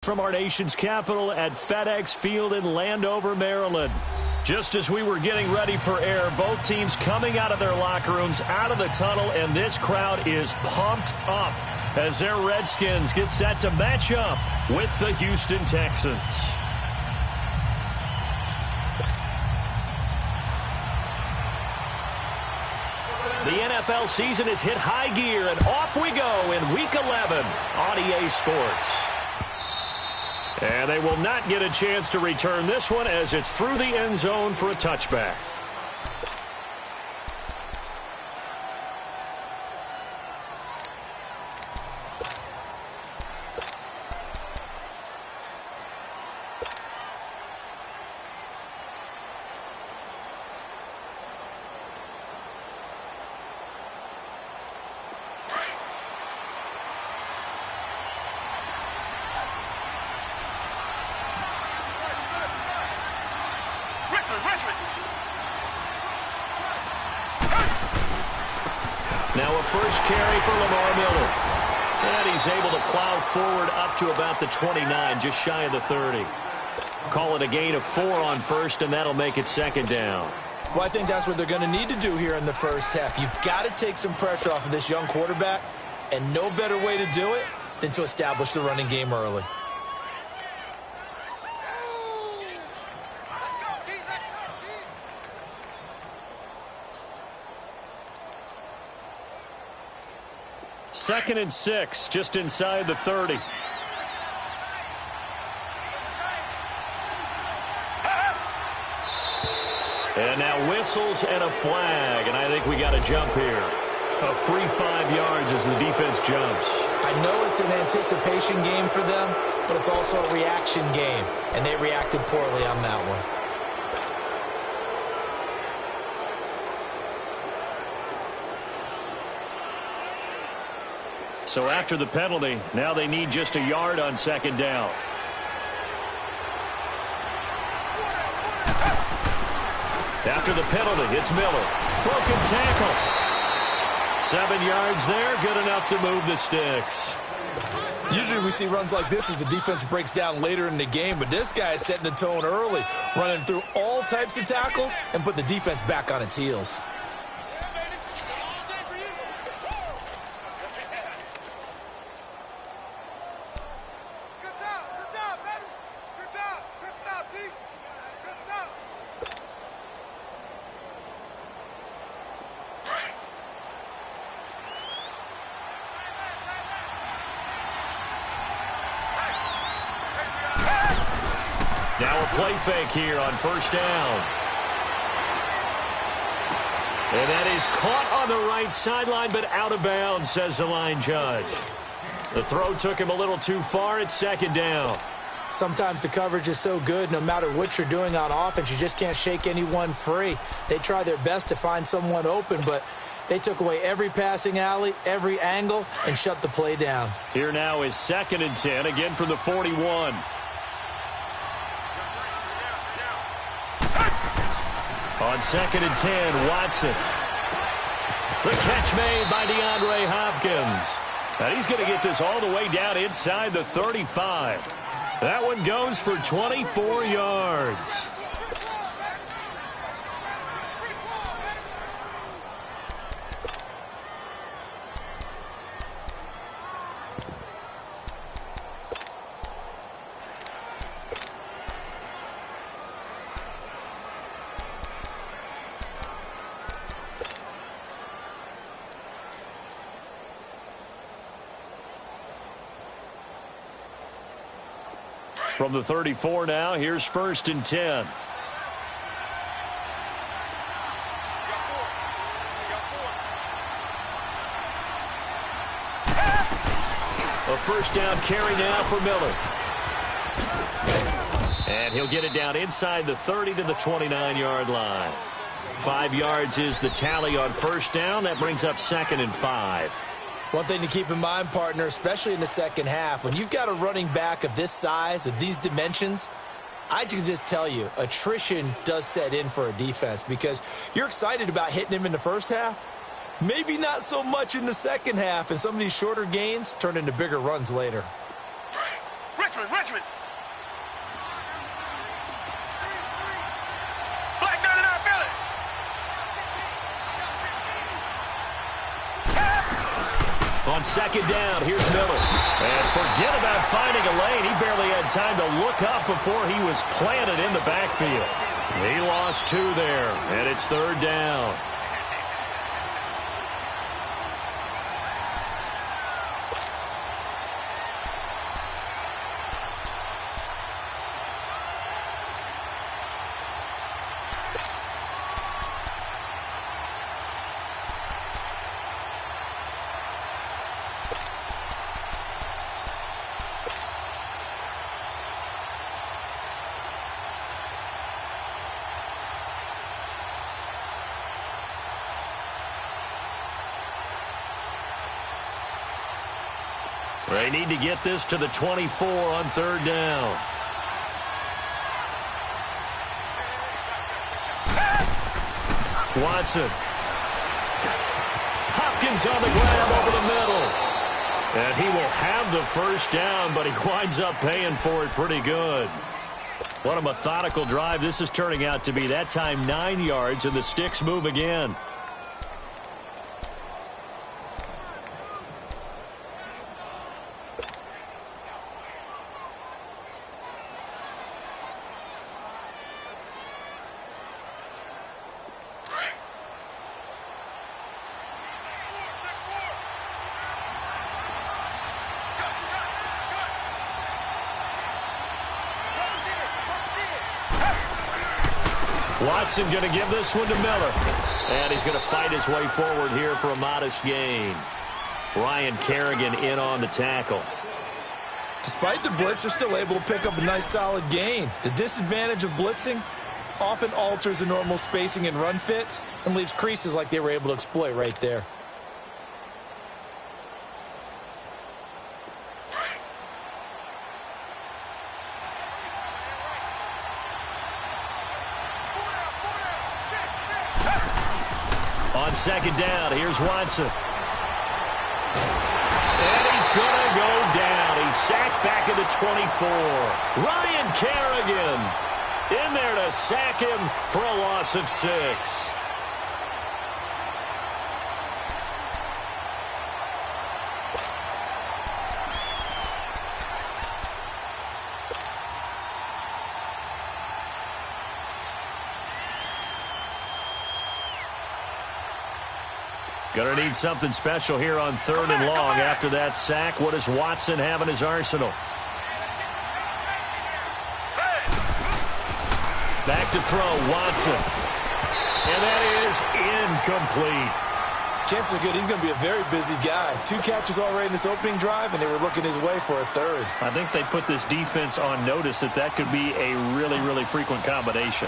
from our nation's capital at FedEx Field in Landover, Maryland. Just as we were getting ready for air, both teams coming out of their locker rooms, out of the tunnel, and this crowd is pumped up as their Redskins get set to match up with the Houston Texans. The NFL season has hit high gear, and off we go in Week 11 on EA Sports. And they will not get a chance to return this one as it's through the end zone for a touchback. Now a first carry for Lamar Miller. And he's able to plow forward up to about the 29, just shy of the 30. Call it a gain of 4 on first, and that'll make it second down. Well, I think that's what they're going to need to do here in the first half. You've got to take some pressure off of this young quarterback, and no better way to do it than to establish the running game early. Second and 6, just inside the 30. And now whistles and a flag, and I think we got a jump here. A free 5 yards as the defense jumps. I know it's an anticipation game for them, but it's also a reaction game, and they reacted poorly on that one. So after the penalty, now they need just a yard on second down. After the penalty, it's Miller. Broken tackle. 7 yards there, good enough to move the sticks. Usually we see runs like this as the defense breaks down later in the game, but this guy is setting the tone early, running through all types of tackles and put the defense back on its heels. Now a play fake here on first down. And that is caught on the right sideline, but out of bounds, says the line judge. The throw took him a little too far. It's second down. Sometimes the coverage is so good, no matter what you're doing on offense, you just can't shake anyone free. They try their best to find someone open, but they took away every passing alley, every angle, and shut the play down. Here now is second and 10, again from the 41. On second and 10, Watson. The catch made by DeAndre Hopkins. And he's going to get this all the way down inside the 35. That one goes for 24 yards. From the 34 now, here's first and 10. A first down carry now for Miller. And he'll get it down inside the 30 to the 29-yard line. 5 yards is the tally on first down. That brings up second and 5. One thing to keep in mind, partner, especially in the second half, when you've got a running back of this size, of these dimensions, I can just tell you, attrition does set in for a defense because you're excited about hitting him in the first half. Maybe not so much in the second half, and some of these shorter gains turn into bigger runs later. Richmond. Flag down in our belly. On second down, here's Miller. And forget about finding a lane. He barely had time to look up before he was planted in the backfield. He lost 2 there, and it's third down. They need to get this to the 24 on third down. Watson. Hopkins on the grab over the middle. And he will have the first down, but he winds up paying for it pretty good. What a methodical drive this is turning out to be. That time 9 yards, and the sticks move again. Watson going to give this one to Miller. And he's going to fight his way forward here for a modest gain. Ryan Kerrigan in on the tackle. Despite the blitz, they're still able to pick up a nice solid gain. The disadvantage of blitzing often alters the normal spacing and run fits and leaves creases like they were able to exploit right there. On second down, here's Watson. And he's going to go down. He's sacked back at the 24. Ryan Kerrigan in there to sack him for a loss of 6. Going to need something special here on third and long after that sack. What does Watson have in his arsenal? Back to throw, Watson. And that is incomplete. Chances are good he's going to be a very busy guy. 2 catches already in this opening drive, and they were looking his way for a third. I think they put this defense on notice that could be a really, really frequent combination.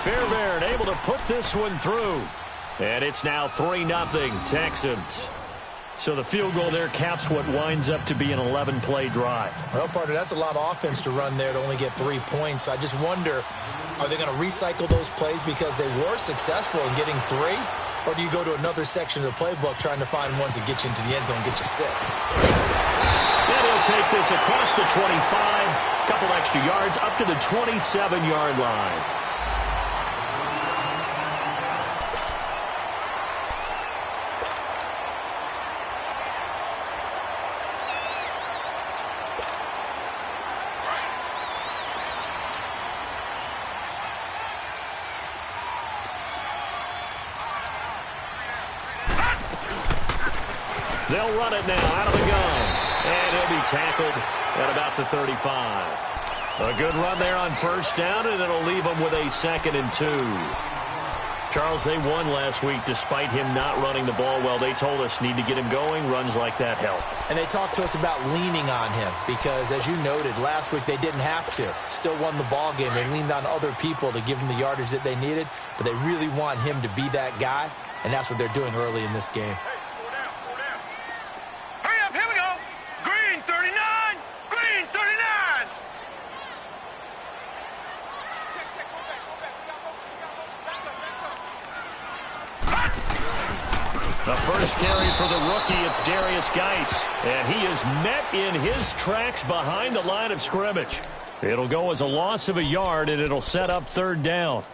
Fairbairn able to put this one through. And it's now 3-0 Texans. So the field goal there caps what winds up to be an 11-play drive. Well, partner, that's a lot of offense to run there to only get 3 points. So I just wonder, are they going to recycle those plays because they were successful in getting 3? Or do you go to another section of the playbook trying to find ones that get you into the end zone, get you 6? And he'll take this across the 25, couple extra yards up to the 27-yard line. They'll run it now out of the gun. And he'll be tackled at about the 35. A good run there on first down, and it'll leave them with a 2nd and 2. Charles, they won last week despite him not running the ball well. They told us need to get him going. Runs like that help. And they talked to us about leaning on him because, as you noted, last week they didn't have to. Still won the ball game. They leaned on other people to give them the yardage that they needed, but they really want him to be that guy, and that's what they're doing early in this game. The first carry for the rookie, it's Darius Geis. And he is met in his tracks behind the line of scrimmage. It'll go as a loss of a yard, and it'll set up third down.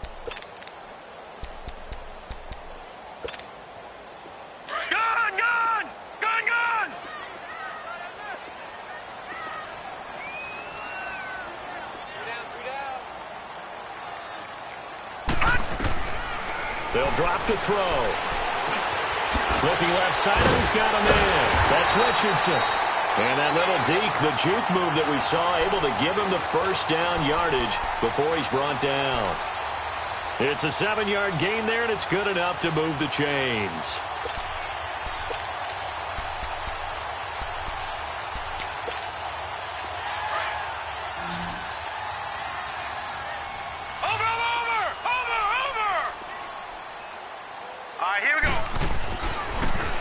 They'll drop the throw. Looking left side, and he's got him in. That's Richardson. And that little deke, the juke move that we saw, able to give him the first down yardage before he's brought down. It's a 7-yard gain there, and it's good enough to move the chains.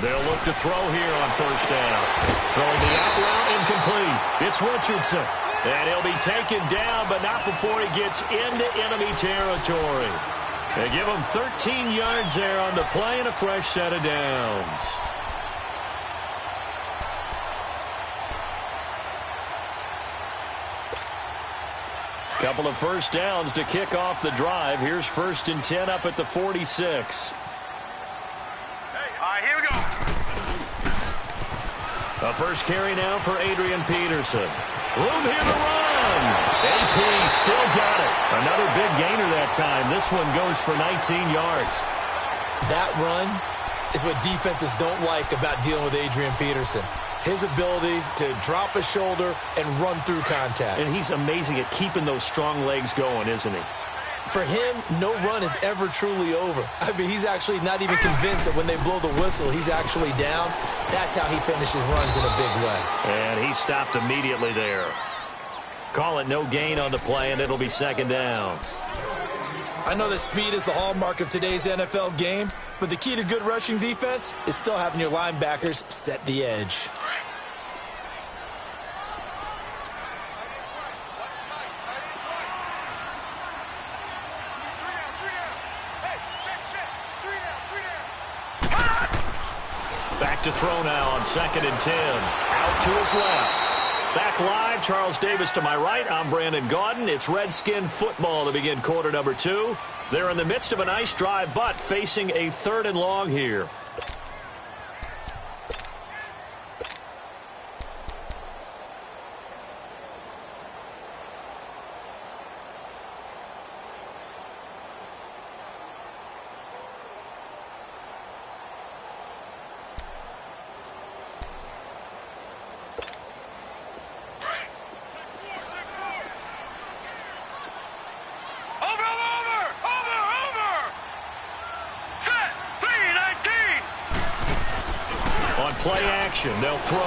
They'll look to throw here on first down. Throwing the out route incomplete. It's Richardson. And he'll be taken down, but not before he gets into enemy territory. They give him 13 yards there on the play and a fresh set of downs. Couple of first downs to kick off the drive. Here's 1st and 10 up at the 46. Here we go. A first carry now for Adrian Peterson. Room here to run. AP still got it. Another big gainer that time. This one goes for 19 yards. That run is what defenses don't like about dealing with Adrian Peterson. His ability to drop a shoulder and run through contact. And he's amazing at keeping those strong legs going, isn't he? For him, no run is ever truly over. I mean, he's actually not even convinced that when they blow the whistle, he's actually down. That's how he finishes runs in a big way. And he stopped immediately there. Call it no gain on the play, and it'll be 2nd down. I know that speed is the hallmark of today's NFL game, but the key to good rushing defense is still having your linebackers set the edge. Back to throw now on 2nd and 10. Out to his left. Back live, Charles Davis to my right. I'm Brandon Gaudin. It's Redskin football to begin quarter number 2. They're in the midst of a nice drive, but facing a 3rd and long here. Play action. They'll throw.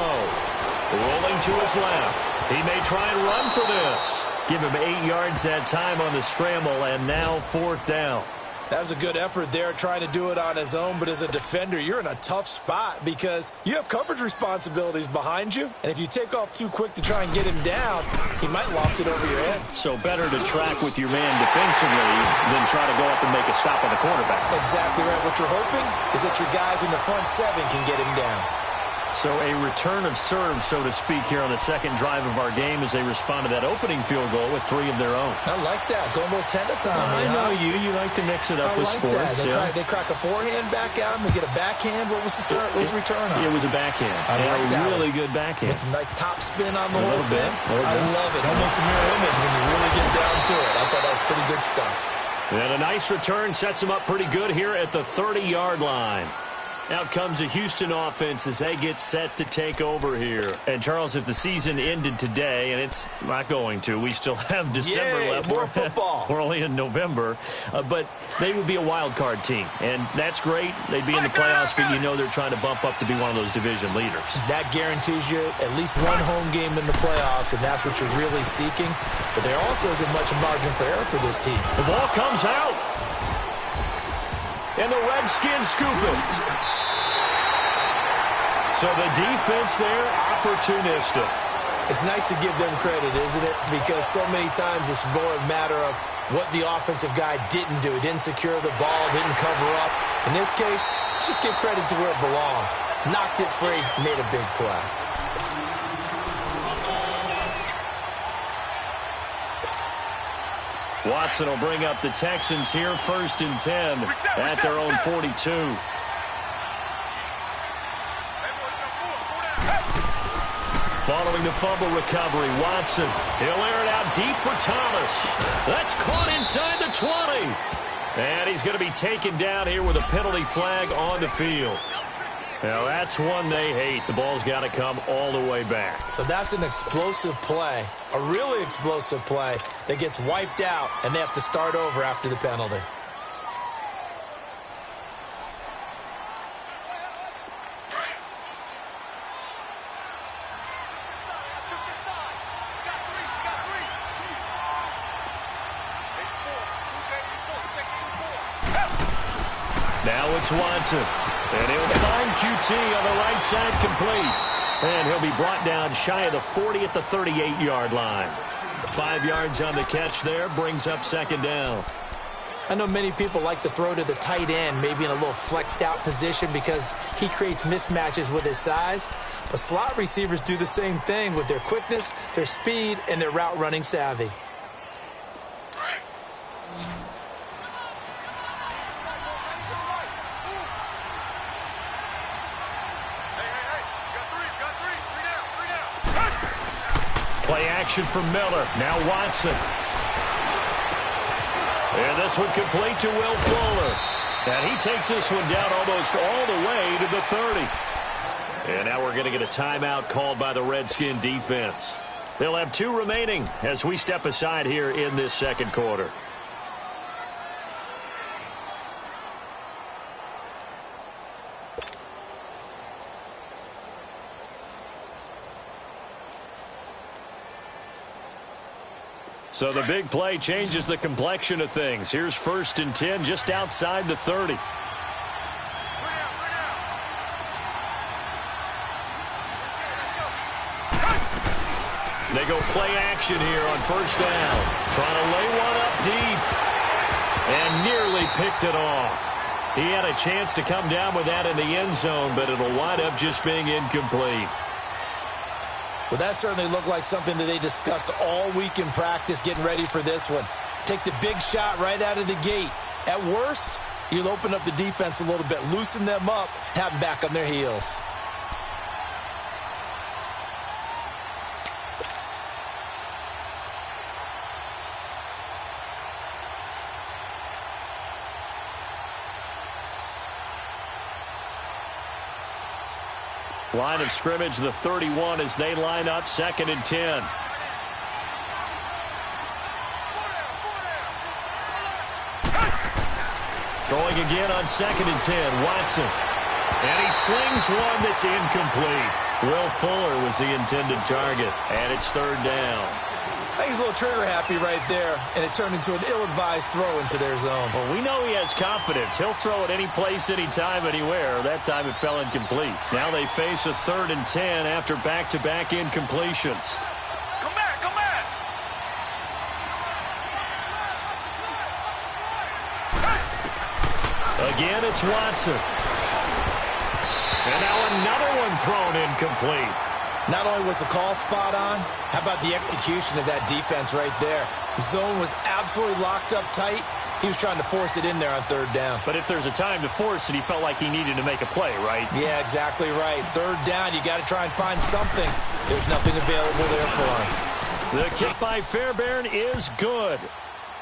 Rolling to his left. He may try and run for this. Give him 8 yards that time on the scramble, and now 4th down. That was a good effort there, trying to do it on his own. But as a defender, you're in a tough spot because you have coverage responsibilities behind you. And if you take off too quick to try and get him down, he might loft it over your head. So better to track with your man defensively than try to go up and make a stop on the quarterback. Exactly right. What you're hoping is that your guys in the front 7 can get him down. So a return of serve, so to speak, here on the 2nd drive of our game as they respond to that opening field goal with 3 of their own. I like that. Going a little tennis on me. I know you. You like to mix it up with sports. They crack a forehand back at him. They get a backhand. What was the return on? It was a backhand. I like that really one. good backhand. With some nice top spin on the whole bit. I love it. Almost a mirror image when you really get down to it. I thought that was pretty good stuff. And a nice return sets them up pretty good here at the 30-yard line. Out comes the Houston offense as they get set to take over here. And, Charles, if the season ended today, and it's not going to, we still have December left. More football. We're only in November. But they would be a wild card team. And that's great. They'd be in the playoffs, but you know they're trying to bump up to be one of those division leaders. That guarantees you at least one home game in the playoffs, and that's what you're really seeking. But there also isn't much margin for error for this team. The ball comes out. And the Redskins scoop it. So the defense there, opportunistic. It's nice to give them credit, isn't it? Because so many times it's more a matter of what the offensive guy didn't do. Didn't secure the ball, didn't cover up. In this case, let's just give credit to where it belongs. Knocked it free, made a big play. Watson will bring up the Texans here, 1st and 10 at their own 42. Following the fumble recovery, Watson. He'll air it out deep for Thomas. That's caught inside the 20. And he's going to be taken down here with a penalty flag on the field. Now, that's one they hate. The ball's got to come all the way back. So that's an explosive play, a really explosive play that gets wiped out, and they have to start over after the penalty. Now it's Watson. And he'll find QT on the right side complete. And he'll be brought down shy of the 40 at the 38-yard line. 5 yards on the catch there, brings up 2nd down. I know many people like to throw to the tight end, maybe in a little flexed out position because he creates mismatches with his size. But slot receivers do the same thing with their quickness, their speed, and their route running savvy. Play action from Miller. Now Watson. And this one complete to Will Fuller. And he takes this one down almost all the way to the 30. And now we're going to get a timeout called by the Redskin defense. They'll have 2 remaining as we step aside here in this 2nd quarter. So the big play changes the complexion of things. Here's 1st and 10 just outside the 30. They go play action here on 1st down. Trying to lay one up deep. And nearly picked it off. He had a chance to come down with that in the end zone, but it'll wind up just being incomplete. Well, that certainly looked like something that they discussed all week in practice getting ready for this one. Take the big shot right out of the gate. At worst, you'll open up the defense a little bit, loosen them up, have them back on their heels. Line of scrimmage, the 31, as they line up 2nd and 10. Throwing again on 2nd and 10, Watson. And he slings one that's incomplete. Will Fuller was the intended target, and it's 3rd down. I think he's a little trigger happy right there, and it turned into an ill-advised throw into their zone. Well, we know he has confidence. He'll throw it any place, anytime, anywhere. That time it fell incomplete. Now they face a 3rd and 10 after back-to-back incompletions. Come back, come back. Again, it's Watson. And now another one thrown incomplete. Not only was the call spot on, how about the execution of that defense right there? Zone was absolutely locked up tight. He was trying to force it in there on 3rd down. But if there's a time to force it, he felt like he needed to make a play, right? Yeah, exactly right. 3rd down, you got to try and find something. There's nothing available there for him. The kick by Fairbairn is good.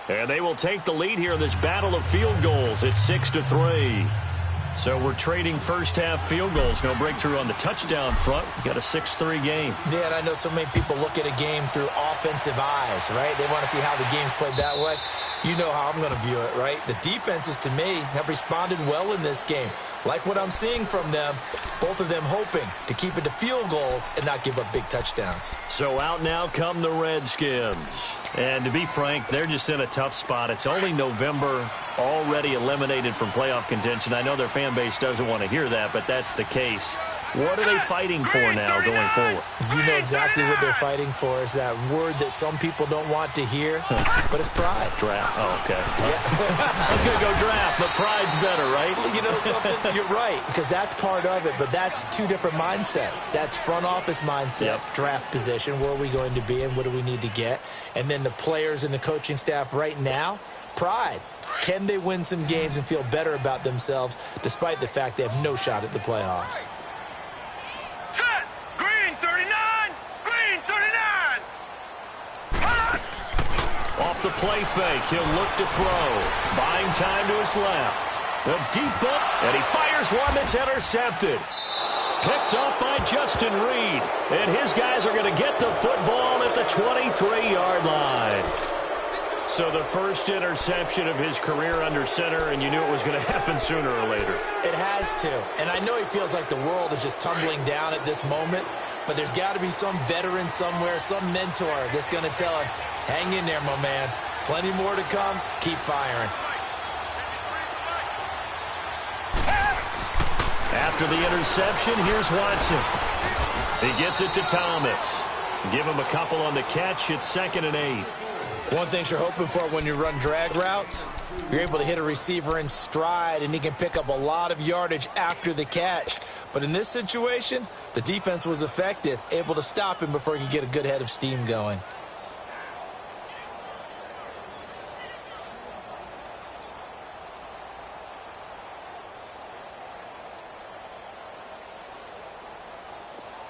And they will take the lead here in this battle of field goals. It's 6-3. So we're trading first-half field goals. No breakthrough on the touchdown front. We got a 6-3 game. Yeah, and I know so many people look at a game through offensive eyes, right? They want to see how the game's played that way. You know how I'm going to view it, right? The defenses, to me, have responded well in this game. Like what I'm seeing from them, both of them hoping to keep it to field goals and not give up big touchdowns. So out now come the Redskins. And to be frank, they're just in a tough spot. It's only November, already eliminated from playoff contention. I know their fan base doesn't want to hear that, but that's the case. What are they fighting for now going forward? You know exactly what they're fighting for. Is that word that some people don't want to hear, but it's pride. Draft. Oh, okay. Yeah. I was going to go draft, but pride's better, right? You know something? You're right, because that's part of it, but that's two different mindsets. That's front office mindset, draft position, where are we going to be and what do we need to get? And then the players and the coaching staff right now, pride. Can they win some games and feel better about themselves despite the fact they have no shot at the playoffs? Set! Green 39! Green 39! Off the play fake, he'll look to throw. Buying time to his left. The deep ball, and he fires one that's intercepted. Picked off by Justin Reed. And his guys are going to get the football at the 23-yard line. So the first interception of his career under center, and you knew it was going to happen sooner or later. It has to. And I know he feels like the world is just tumbling down at this moment, but there's got to be some veteran somewhere, some mentor that's going to tell him, hang in there, my man. Plenty more to come. Keep firing. After the interception, here's Watson. He gets it to Thomas. Give him a couple on the catch. It's 2nd and 8. One thing you're hoping for when you run drag routes, you're able to hit a receiver in stride, and he can pick up a lot of yardage after the catch. But in this situation, the defense was effective, able to stop him before he could get a good head of steam going.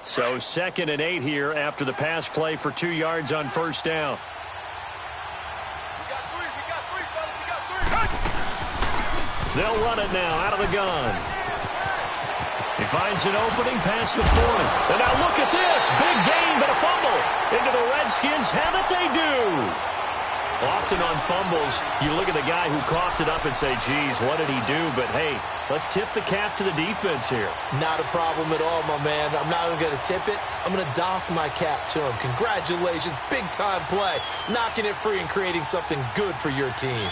So 2nd and 8 here after the pass play for 2 yards on first down. They'll run it now out of the gun. He finds an opening past the 40. And now look at this. Big gain, but a fumble. Into the Redskins have it, they do. Often on fumbles, you look at the guy who coughed it up and say, geez, what did he do? But, hey, let's tip the cap to the defense here. Not a problem at all, my man. I'm not even going to tip it. I'm going to doff my cap to him. Congratulations. Big-time play. Knocking it free and creating something good for your team.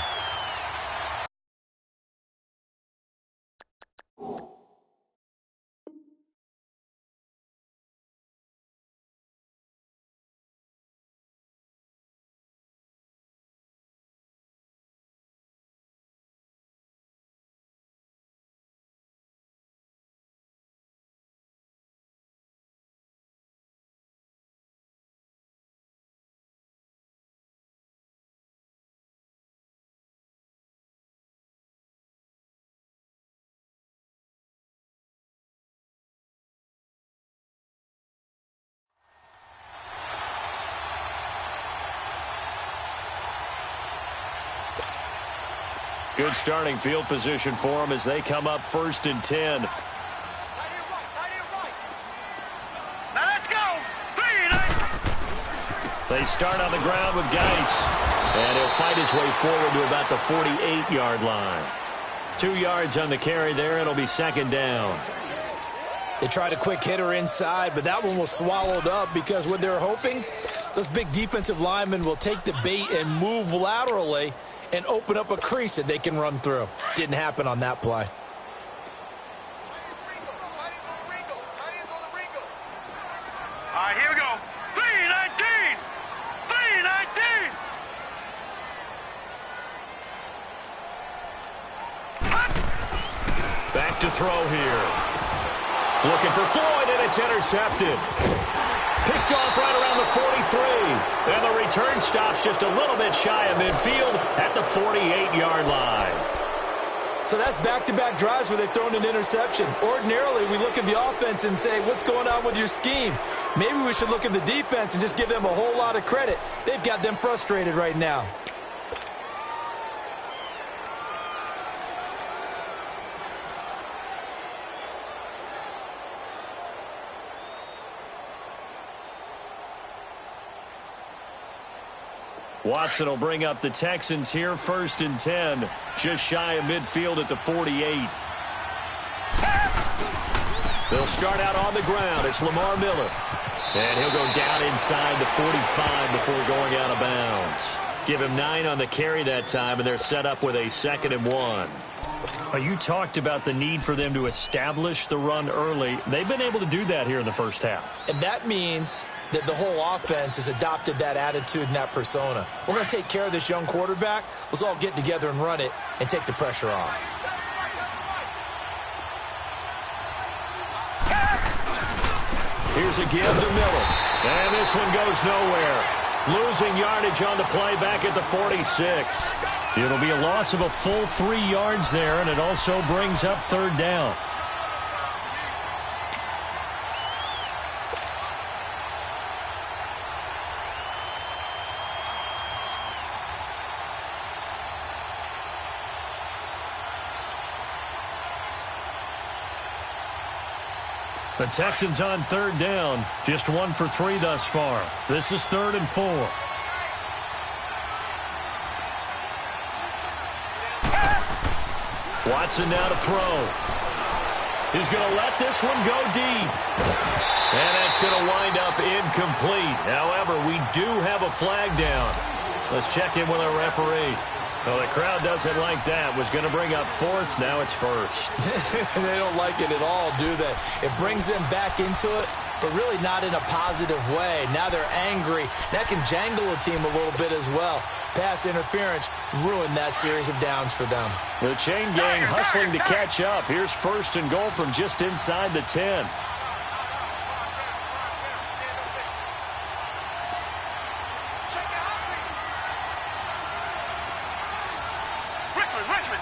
Good starting field position for them as they come up 1st and 10. Now let's go. They start on the ground with Geis. And he'll fight his way forward to about the 48-yard line. 2 yards on the carry there. It'll be 2nd down. They tried a quick hitter inside, but that one was swallowed up because what they're hoping, those big defensive linemen will take the bait and move laterally and open up a crease that they can run through. Didn't happen on that play. All right, here we go. 319! 319! Back to throw here. Looking for Floyd, and it's intercepted. Picked off right around the 43. And the return stops just a little bit shy of midfield at the 48-yard line. So that's back-to-back drives where they've thrown an interception. Ordinarily, we look at the offense and say, what's going on with your scheme? Maybe we should look at the defense and just give them a whole lot of credit. They've got them frustrated right now. Watson will bring up the Texans here, 1st and 10. Just shy of midfield at the 48. They'll start out on the ground. It's Lamar Miller. And he'll go down inside the 45 before going out of bounds. Give him 9 on the carry that time, and they're set up with a 2nd and 1. You talked about the need for them to establish the run early. They've been able to do that here in the first half. And that means that the whole offense has adopted that attitude and that persona. We're going to take care of this young quarterback. Let's all get together and run it and take the pressure off. Here's a give to Miller. And this one goes nowhere. Losing yardage on the play back at the 46. It'll be a loss of a full 3 yards there, and it also brings up third down. The Texans on third down. Just 1 for 3 thus far. This is 3rd and 4. Watson now to throw. He's going to let this one go deep. And that's going to wind up incomplete. However, we do have a flag down. Let's check in with our referee. Well, the crowd doesn't like that. Was going to bring up 4th. Now it's 1st. They don't like it at all, do they? It brings them back into it, but really not in a positive way. Now they're angry. That can jangle a team a little bit as well. Pass interference ruined that series of downs for them. The chain gang hustling to catch up. Here's 1st and goal from just inside the 10. Richmond.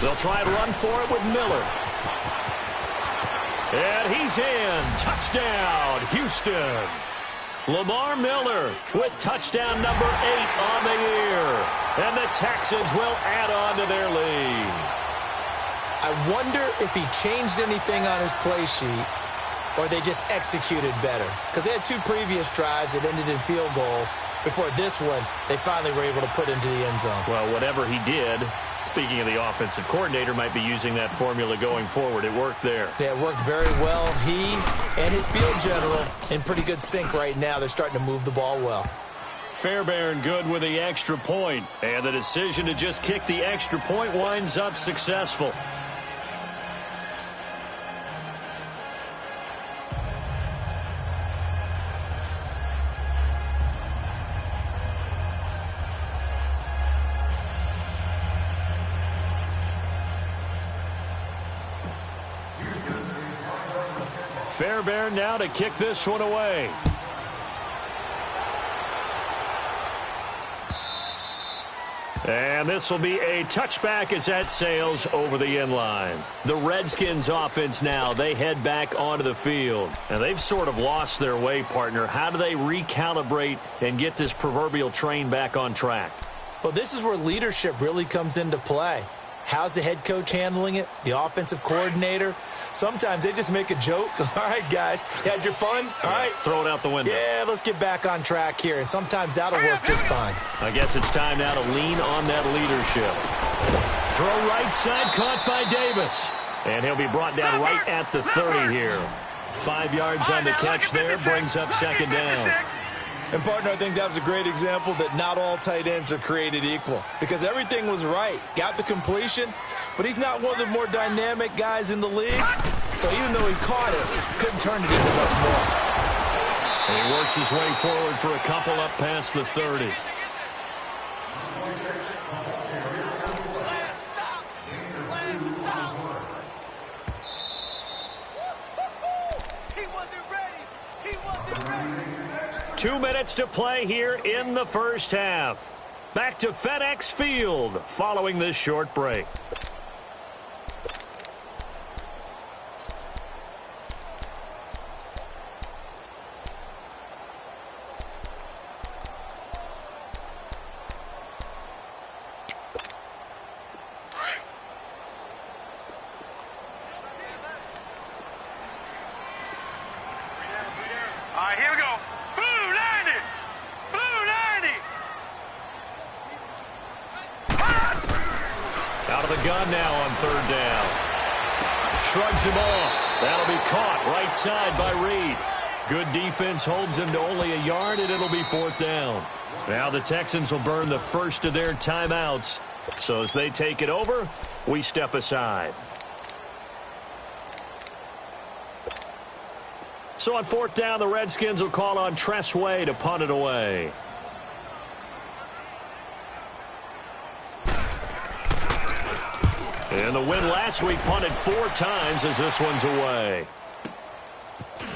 They'll try and run for it with Miller. And he's in. Touchdown, Houston. Lamar Miller with touchdown number 8 on the year. And the Texans will add on to their lead. I wonder if he changed anything on his play sheet or they just executed better. Because they had 2 previous drives that ended in field goals. Before this one, they finally were able to put into the end zone. Well, whatever he did, speaking of the offensive coordinator, might be using that formula going forward. It worked there. Yeah, it worked very well. He and his field general in pretty good sync right now. They're starting to move the ball well. Fairbairn good with the extra point. And the decision to just kick the extra point winds up successful. Fairbairn now to kick this one away. And this will be a touchback as that sails over the end line. The Redskins offense now, they head back onto the field. And they've sort of lost their way, partner. How do they recalibrate and get this proverbial train back on track? Well, this is where leadership really comes into play. How's the head coach handling it? The offensive coordinator? Sometimes they just make a joke. All right, guys, you had your fun? All right. Throw it out the window. Yeah, let's get back on track here. And sometimes that'll work just fine. I guess it's time now to lean on that leadership. Throw right side, caught by Davis. And he'll be brought down right at the 30 here. 5 yards on the catch there, brings up 2nd down. And, partner, I think that was a great example that not all tight ends are created equal. Because everything was right. Got the completion, but he's not one of the more dynamic guys in the league. So even though he caught it, couldn't turn it into much more. And he works his way forward for a couple up past the 30. He wasn't ready. He wasn't ready. 2 minutes to play here in the first half. Back to FedEx Field following this short break. All right, here we go. Blue 90. Blue 90. Out of the gun now on 3rd down. Shrugs him off. That'll be caught right side by Reed. Good defense holds him to only a yard, and it'll be 4th down. Now the Texans will burn the first of their timeouts. So as they take it over, we step aside. So on 4th down, the Redskins will call on Tressway to punt it away. And the win last week punted 4 times as this one's away.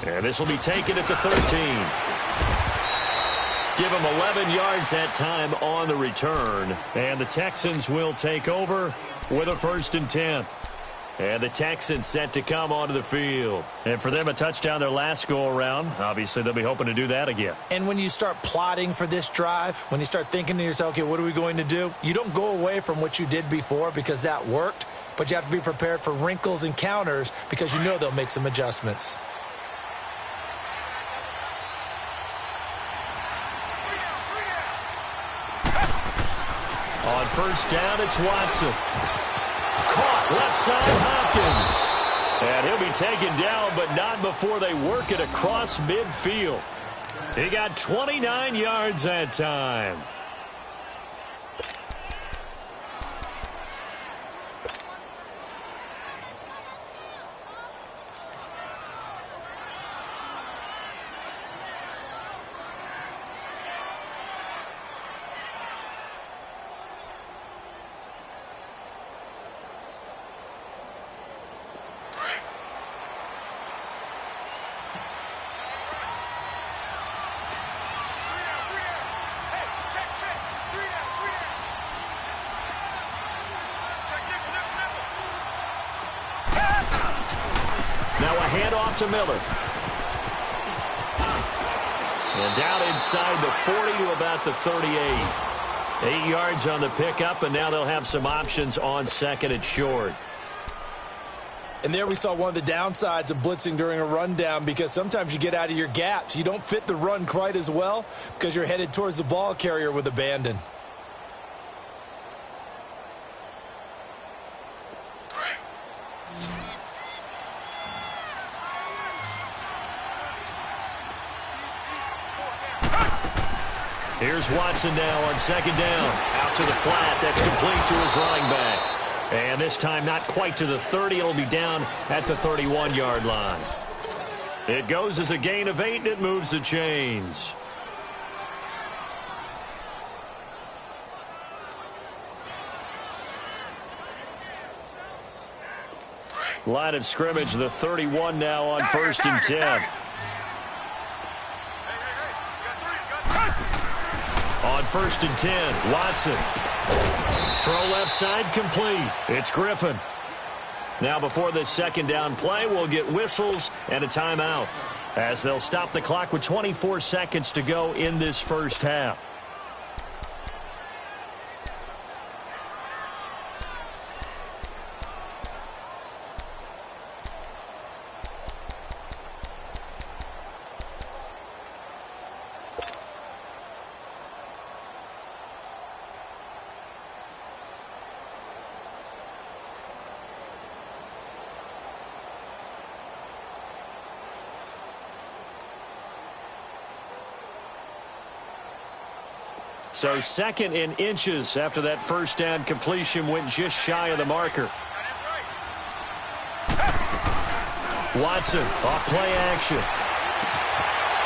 And this will be taken at the 13. Give him 11 yards that time on the return. And the Texans will take over with a 1st and 10. And the Texans set to come onto the field. And for them, a touchdown their last go-around. Obviously, they'll be hoping to do that again. And when you start plotting for this drive, when you start thinking to yourself, okay, what are we going to do? You don't go away from what you did before because that worked, but you have to be prepared for wrinkles and counters because you know they'll make some adjustments. On 1st down, it's Watson. Caught left side, Hopkins. And he'll be taken down, but not before they work it across midfield. He got 29 yards that time. Now a handoff to Miller. And down inside the 40 to about the 38. 8 yards on the pickup, and now they'll have some options on 2nd and short. And there we saw one of the downsides of blitzing during a rundown because sometimes you get out of your gaps. You don't fit the run quite as well because you're headed towards the ball carrier with abandon. Here's Watson now on 2nd down. Out to the flat. That's complete to his running back. And this time not quite to the 30. It'll be down at the 31-yard line. It goes as a gain of 8, and it moves the chains. Line of scrimmage, the 31 now on 1st and 10. On 1st and 10, Watson. Throw left side, complete. It's Griffin. Now before this 2nd down play, we'll get whistles and a timeout as they'll stop the clock with 24 seconds to go in this first half. So 2nd in inches after that 1st down completion went just shy of the marker. Watson off play action.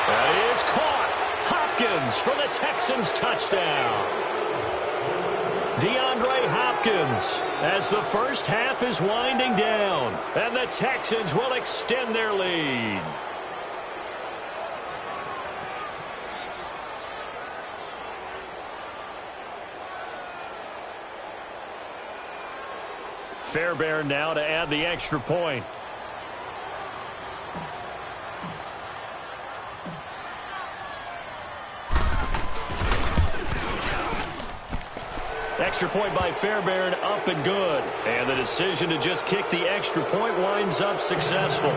That is caught. Hopkins for the Texans touchdown. DeAndre Hopkins as the first half is winding down. And the Texans will extend their lead. Fairbairn now to add the extra point. Extra point by Fairbairn, up and good. And the decision to just kick the extra point winds up successful.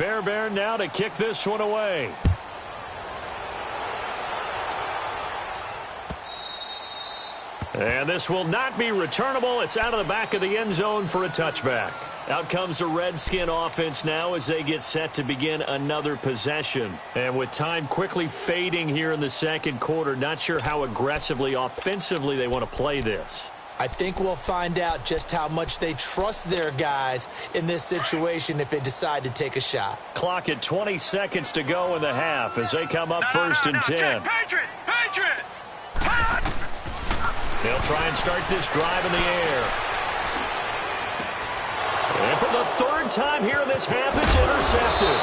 Fairbairn now to kick this one away. And this will not be returnable. It's out of the back of the end zone for a touchback. Out comes the Redskin offense now as they get set to begin another possession. And with time quickly fading here in the second quarter, not sure how aggressively, offensively they want to play this. I think we'll find out just how much they trust their guys in this situation if they decide to take a shot. Clock at 20 seconds to go in the half as they come up first and 10. Patriot! They'll try and start this drive in the air. And for the third time here in this half, it's intercepted.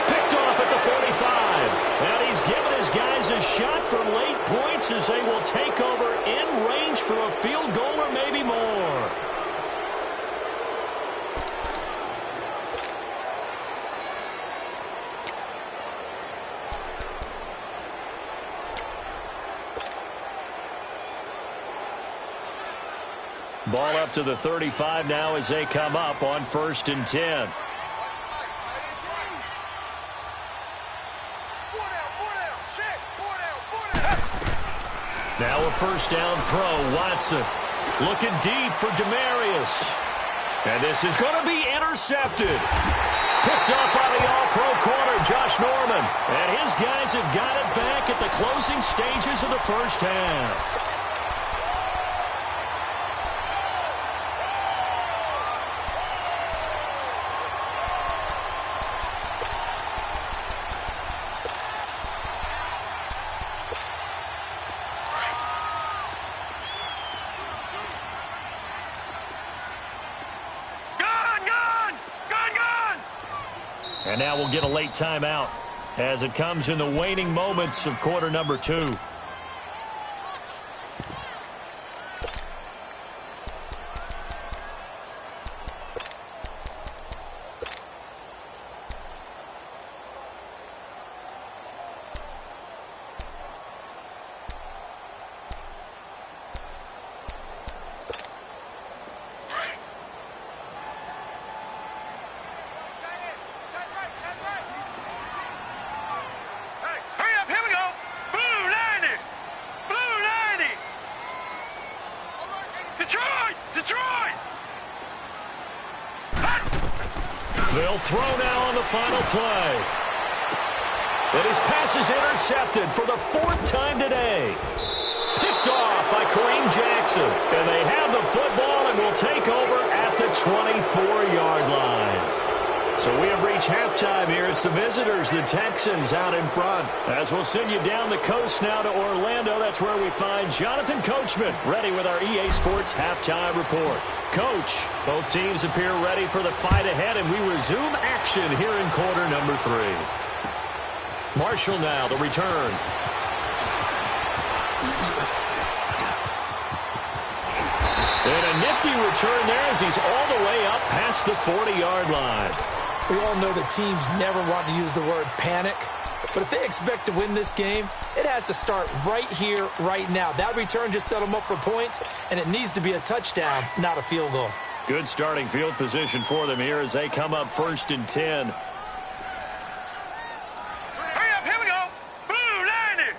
Picked off at the 45. And he's given his guys a shot for late points as they will take over in range for a field goal or maybe more. Ball up to the 35 now as they come up on first and 10. Now a first down throw. Watson looking deep for Demarius. And this is going to be intercepted. Picked up by the all-pro corner, Josh Norman. And his guys have got it back at the closing stages of the first half. And now we'll get a late timeout as it comes in the waning moments of quarter number 2. They'll throw now on the final play. And his pass is intercepted for the 4th time today. Picked off by Kareem Jackson. And they have the football and will take over at the 24-yard line. So we have reached halftime here. It's the visitors, the Texans, out in front. As we'll send you down the coast now to Orlando, that's where we find Jonathan Coachman, ready with our EA Sports halftime report. Coach, both teams appear ready for the fight ahead, and we resume action here in quarter number 3. Marshall now, the return. And a nifty return there as he's all the way up past the 40-yard line. We all know that teams never want to use the word panic, but if they expect to win this game, it has to start right here, right now. That return just set them up for points, and it needs to be a touchdown, not a field goal. Good starting field position for them here as they come up first and 10. Hurry up, here we go. Blue 90.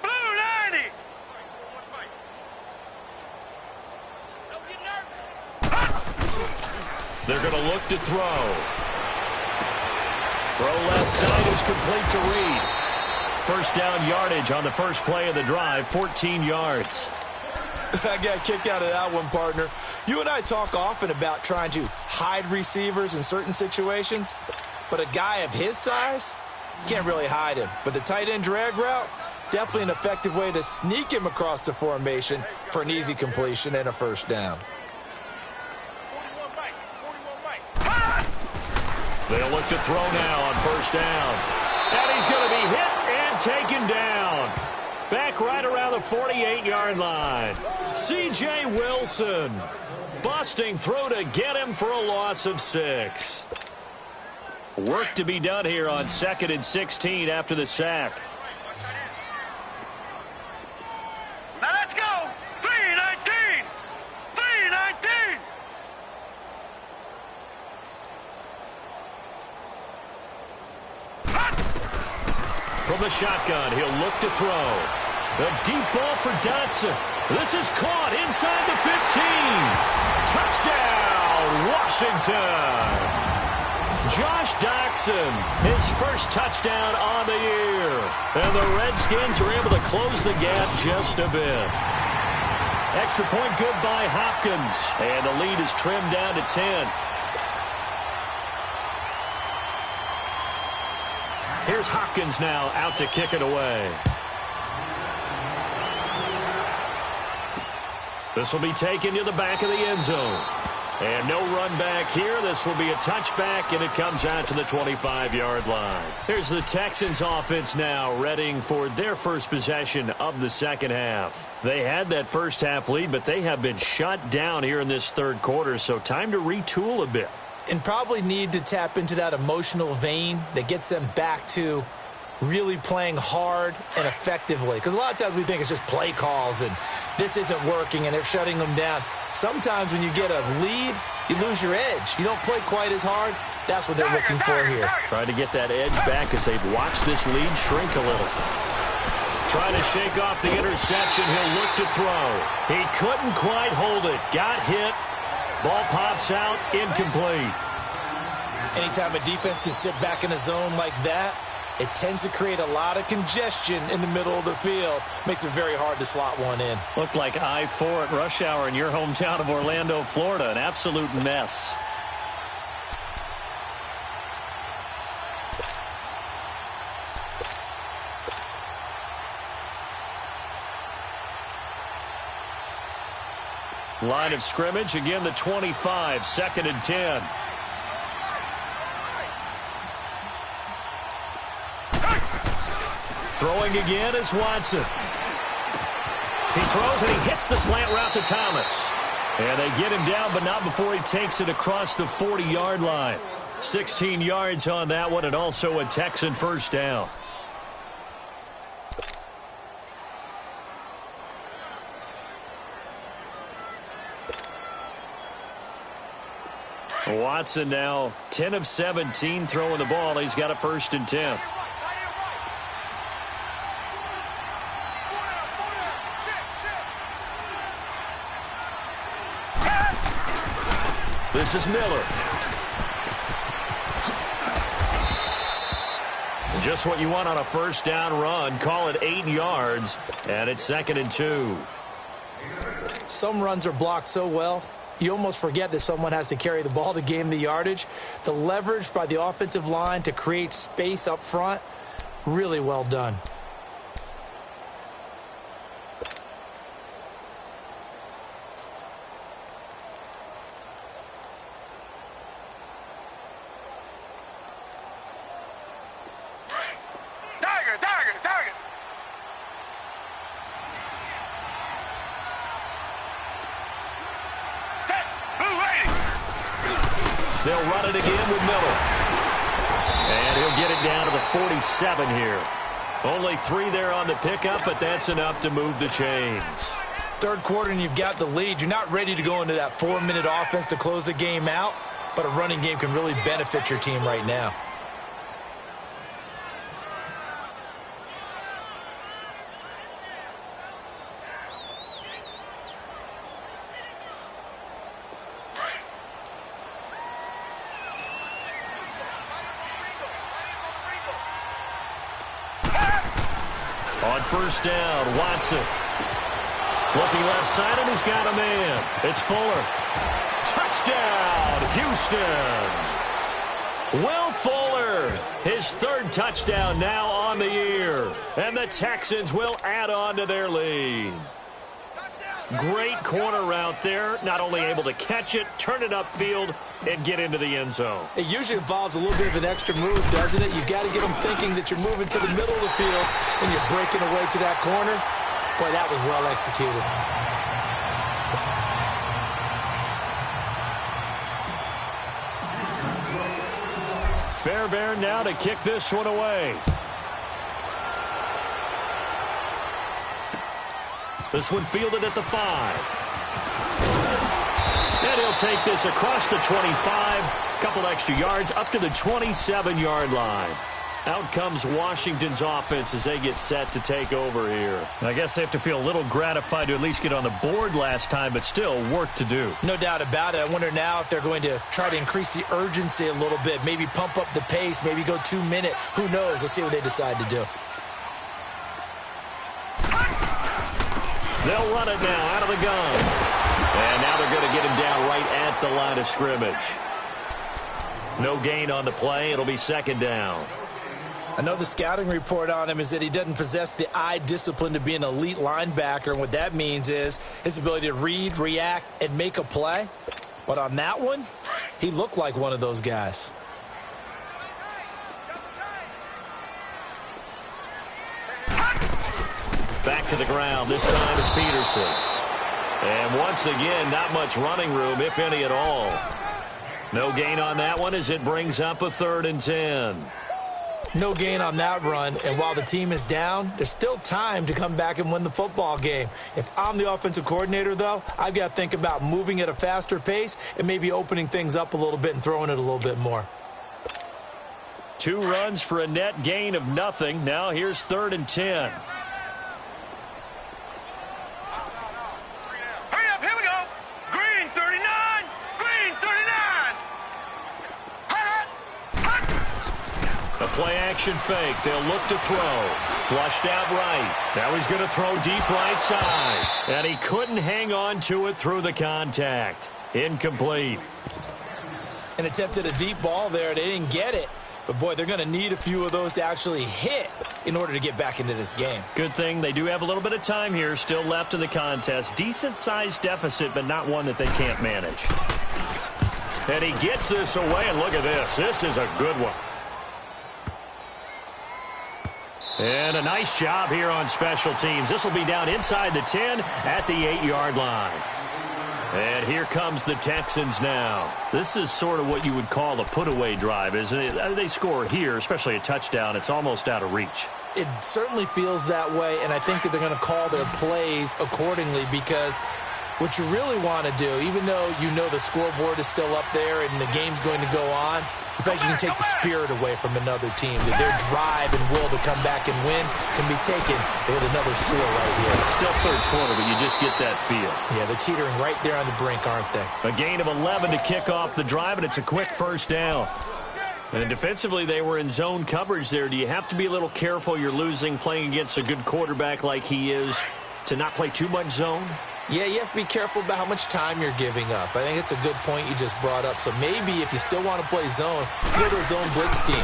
Blue 90. Don't get nervous. They're going to look to throw. Throw left side is complete to Reed. First down yardage on the first play of the drive, 14 yards. I got a kick out of that one, partner. You and I talk often about trying to hide receivers in certain situations, but a guy of his size, can't really hide him. But the tight end drag route, definitely an effective way to sneak him across the formation for an easy completion and a first down. They'll look to throw now on first down. And he's going to be hit and taken down. Back right around the 48-yard line. C.J. Wilson busting through to get him for a loss of 6. Work to be done here on 2nd and 16 after the sack. Now let's go. 3-19. 3-19. From the shotgun, he'll look to throw. A deep ball for Dotson. This is caught inside the 15. Touchdown, Washington. Josh Dotson, his first touchdown on the year. And the Redskins are able to close the gap just a bit. Extra point good by Hopkins. And the lead is trimmed down to 10. Here's Hopkins now out to kick it away. This will be taken to the back of the end zone. And no run back here. This will be a touchback, and it comes out to the 25-yard line. Here's the Texans offense now, readying for their first possession of the second half. They had that first half lead, but they have been shut down here in this third quarter, so time to retool a bit. And probably need to tap into that emotional vein that gets them back to really playing hard and effectively. Because a lot of times we think it's just play calls and this isn't working and they're shutting them down. Sometimes when you get a lead, you lose your edge. You don't play quite as hard. That's what they're looking for here. Trying to get that edge back as they've watched this lead shrink a little. Trying to shake off the interception. He'll look to throw. He couldn't quite hold it. Got hit. Ball pops out. Incomplete. Anytime a defense can sit back in a zone like that, it tends to create a lot of congestion in the middle of the field. Makes it very hard to slot one in. Looked like I-4 at rush hour in your hometown of Orlando, Florida. An absolute mess. Line of scrimmage, again the 25, 2nd and 10. Throwing again is Watson. He throws and he hits the slant route to Thomas. And they get him down, but not before he takes it across the 40-yard line. 16 yards on that one, and also a Texan first down. Watson now 10 of 17 throwing the ball. He's got a 1st and 10. This is Miller. Just what you want on a first down run. Call it 8 yards, and it's 2nd and 2. Some runs are blocked so well, you almost forget that someone has to carry the ball to gain the yardage. The leverage by the offensive line to create space up front, really well done. Target. They'll run it again with Miller. And he'll get it down to the 47 here. Only 3 there on the pickup, but that's enough to move the chains. Third quarter and you've got the lead. You're not ready to go into that 4-minute offense to close the game out, but a running game can really benefit your team right now. On first down, Watson. Looking left side, and he's got a man. It's Fuller. Touchdown, Houston. Will Fuller, his 3rd touchdown now on the year. And the Texans will add on to their lead. Great corner route there. Not only able to catch it, turn it upfield, and get into the end zone. It usually involves a little bit of an extra move, doesn't it? You've got to get them thinking that you're moving to the middle of the field and you're breaking away to that corner. Boy, that was well executed. Fairbairn now to kick this one away. This one fielded at the 5. And he'll take this across the 25. Couple extra yards up to the 27-yard line. Out comes Washington's offense as they get set to take over here. I guess they have to feel a little gratified to at least get on the board last time, but still work to do. No doubt about it. I wonder now if they're going to try to increase the urgency a little bit, maybe pump up the pace, maybe go 2 minute. Who knows? Let's see what they decide to do. They'll run it now out of the gun. And now they're going to get him down right at the line of scrimmage. No gain on the play. It'll be second down. I know the scouting report on him is that he doesn't possess the eye discipline to be an elite linebacker, and what that means is his ability to read, react, and make a play. But on that one, he looked like one of those guys. Back to the ground. This time it's Peterson. And once again, not much running room, if any at all. No gain on that one as it brings up a 3rd and 10. No gain on that run, and while the team is down, there's still time to come back and win the football game. If I'm the offensive coordinator, though, I've got to think about moving at a faster pace and maybe opening things up a little bit and throwing it a little bit more. 2 runs for a net gain of nothing. Now here's 3rd and 10. Hurry up, here we go. Green 39, green 39. A play-action fake. They'll look to throw. Flushed out right. Now he's going to throw deep right side. And he couldn't hang on to it through the contact. Incomplete. And attempted a deep ball there. They didn't get it. But, boy, they're going to need a few of those to actually hit in order to get back into this game. Good thing they do have a little bit of time here still left in the contest. Decent-sized deficit, but not one that they can't manage. And he gets this away, and look at this. This is a good one. And a nice job here on special teams. This will be down inside the 10 at the 8-yard line. And here comes the Texans now. This is sort of what you would call a put-away drive, isn't it? They score here, especially a touchdown. It's almost out of reach. It certainly feels that way, and I think that they're going to call their plays accordingly because what you really want to do, even though you know the scoreboard is still up there and the game's going to go on, I think you can take the spirit away from another team. That their drive and will to come back and win can be taken with another score right here. Still third quarter, but you just get that feel. Yeah, they're teetering right there on the brink, aren't they? A gain of 11 to kick off the drive, and it's a quick first down. And defensively, they were in zone coverage there. Do you have to be a little careful? You're losing playing against a good quarterback like he is to not play too much zone? Yeah, you have to be careful about how much time you're giving up. I think it's a good point you just brought up. So maybe if you still want to play zone, go to a zone blitz scheme.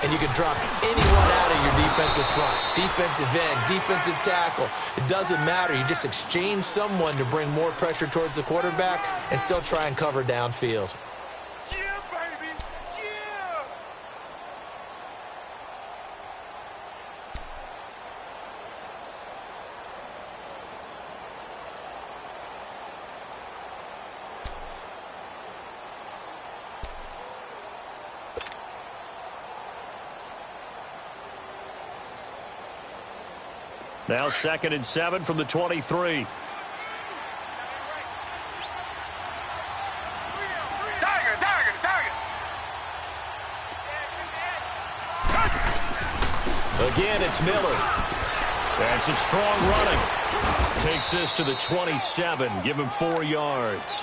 And you can drop anyone out of your defensive front. Defensive end, defensive tackle. It doesn't matter. You just exchange someone to bring more pressure towards the quarterback and still try and cover downfield. Yeah, baby, yeah. Now 2nd and 7 from the 23. Again, it's Miller. That's some strong running. Takes this to the 27. Give him 4 yards.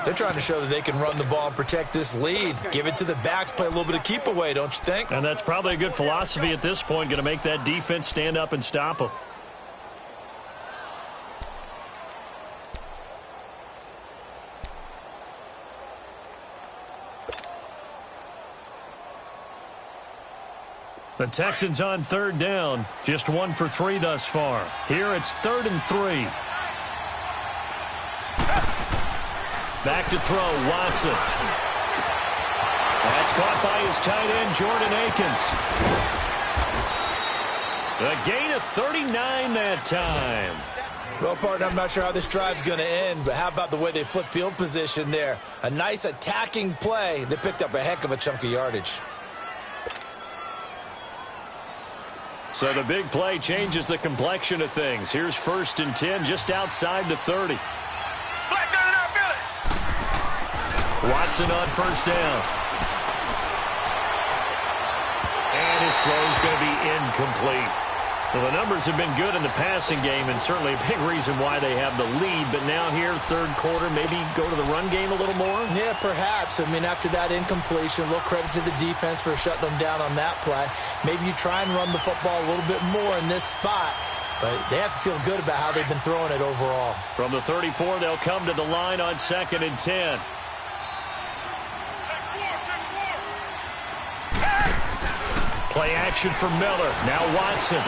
They're trying to show that they can run the ball and protect this lead. Give it to the backs, play a little bit of keep away, don't you think? And that's probably a good philosophy at this point, going to make that defense stand up and stop them. The Texans on 3rd down, just 1 for 3 thus far. Here it's 3rd and 3. Back to throw, Watson. That's caught by his tight end, Jordan Akins. A gain of 39 that time. Well, partner, I'm not sure how this drive's going to end, but how about the way they flip field position there? A nice attacking play. They picked up a heck of a chunk of yardage. So the big play changes the complexion of things. Here's 1st and 10 just outside the 30. Black down and outfield it. Watson on 1st down. And his throw is going to be incomplete. Well, the numbers have been good in the passing game and certainly a big reason why they have the lead. But now here, third quarter, maybe go to the run game a little more? Yeah, perhaps. I mean, after that incompletion, a little credit to the defense for shutting them down on that play. Maybe you try and run the football a little bit more in this spot. But they have to feel good about how they've been throwing it overall. From the 34, they'll come to the line on 2nd and 10. Play action for Miller. Now Watson.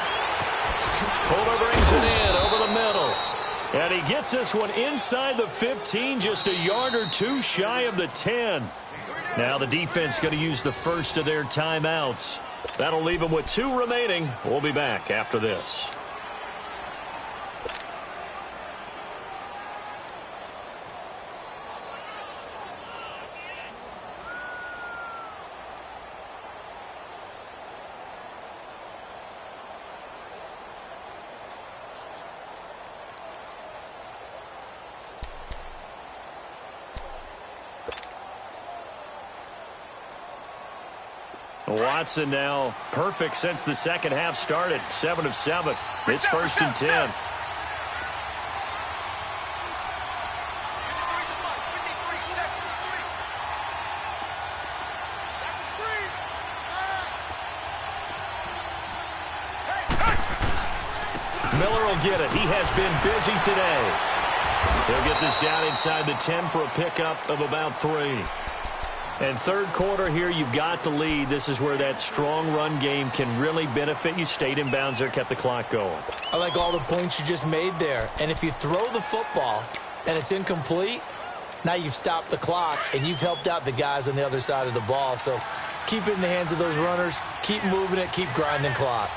Fuller brings it in over the middle. And he gets this one inside the 15, just a yard or two shy of the 10. Now the defense going to use the first of their timeouts. That'll leave them with 2 remaining. We'll be back after this. Watson now perfect since the second half started. 7 of 7. It's 1st and 10. Miller will get it. He has been busy today. He'll get this down inside the 10 for a pickup of about 3. And third quarter here, you've got the lead. This is where that strong run game can really benefit you. Stayed in bounds there, kept the clock going. I like all the points you just made there. And if you throw the football and it's incomplete, now you've stopped the clock and you've helped out the guys on the other side of the ball. So keep it in the hands of those runners. Keep moving it. Keep grinding clock.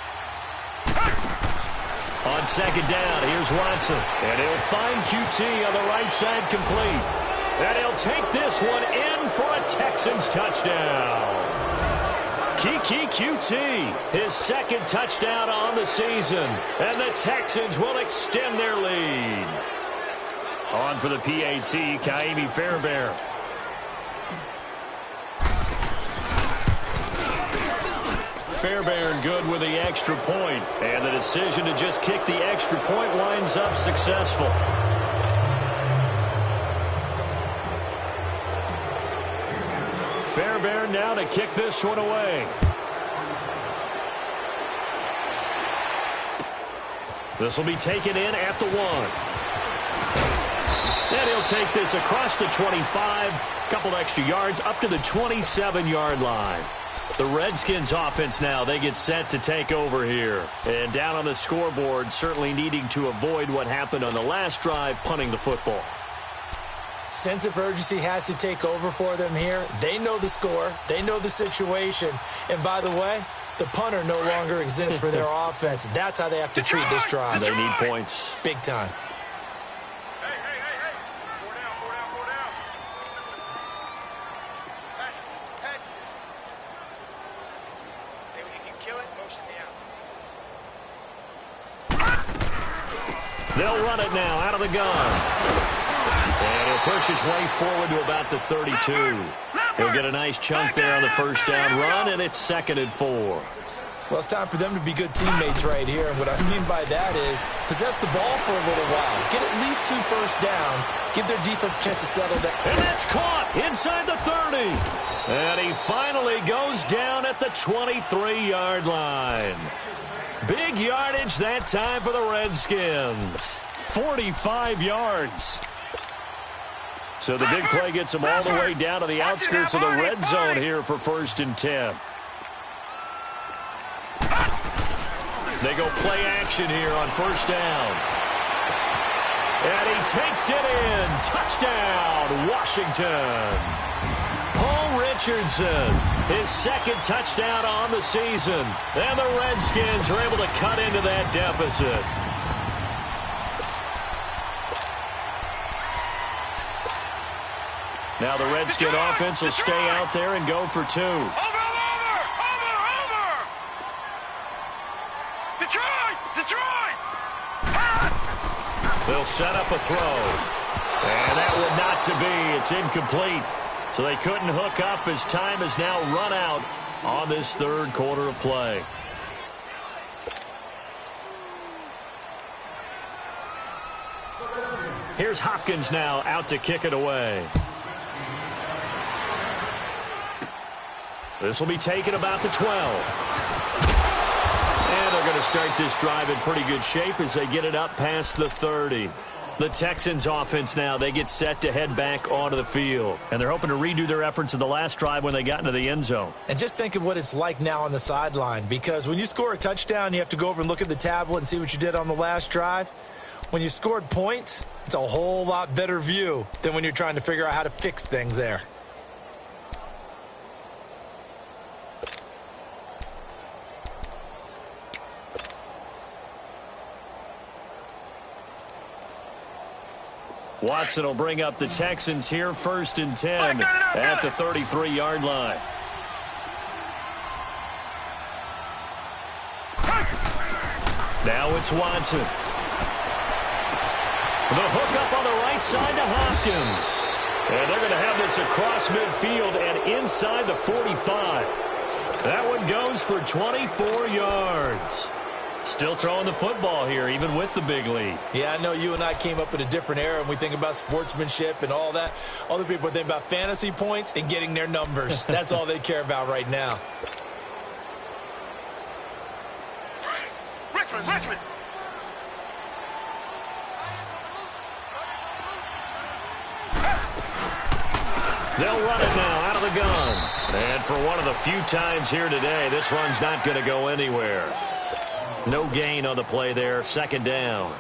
On 2nd down, here's Watson. And he'll find QT on the right side complete. And he'll take this one in for a Texans touchdown. Kiki QT, his 2nd touchdown on the season. And the Texans will extend their lead. On for the PAT, Kaimi Fairbairn. Fairbairn good with the extra point. And the decision to just kick the extra point winds up successful. Fairbairn now to kick this one away. This will be taken in at the 1. And he'll take this across the 25. Couple extra yards up to the 27-yard line. The Redskins offense now, they get set to take over here. And down on the scoreboard, certainly needing to avoid what happened on the last drive, punting the football. Sense of urgency has to take over for them here. They know the score. They know the situation. And by the way, the punter no longer exists for their offense. That's how they have to treat this drive. They need points. Big time. Hey. 4 down. Patch. Hey, when you can kill it, motion me out. They'll run it now out of the gun. And he'll push his way forward to about the 32. He'll get a nice chunk there on the first down run, and it's 2nd and 4. Well, it's time for them to be good teammates right here. And what I mean by that is possess the ball for a little while. Get at least 2 first downs. Give their defense a chance to settle down. And that's caught inside the 30. And he finally goes down at the 23-yard line. Big yardage that time for the Redskins. 45 yards. So the big play gets them all the way down to the outskirts of the red zone here for 1st and 10. They go play action here on 1st down. And he takes it in. Touchdown, Washington. Paul Richardson, his 2nd touchdown on the season. And the Redskins are able to cut into that deficit. Now the Redskin offense will stay out there and go for 2. Over! Detroit! They'll set up a throw. And that would not to be. It's incomplete. So they couldn't hook up as time is now run out. on this third quarter of play. Here's Hopkins now out to kick it away. This will be taken about the 12. And they're going to start this drive in pretty good shape as they get it up past the 30. The Texans offense now, they get set to head back onto the field. And they're hoping to redo their efforts in the last drive when they got into the end zone. And just think of what it's like now on the sideline, because when you score a touchdown, you have to go over and look at the tablet and see what you did on the last drive. When you scored points, it's a whole lot better view than when you're trying to figure out how to fix things there. Watson will bring up the Texans here, 1st and 10 at the 33-yard line. Now it's Watson. The hook up on the right side to Hopkins. And they're going to have this across midfield and inside the 45. That one goes for 24 yards. Still throwing the football here, even with the big lead. Yeah, I know you and I came up in a different era, and we think about sportsmanship and all that. Other people think about fantasy points and getting their numbers. That's all they care about right now. Richmond. They'll run it now out of the gun. And for one of the few times here today, this run's not going to go anywhere. No gain on the play there, 2nd down.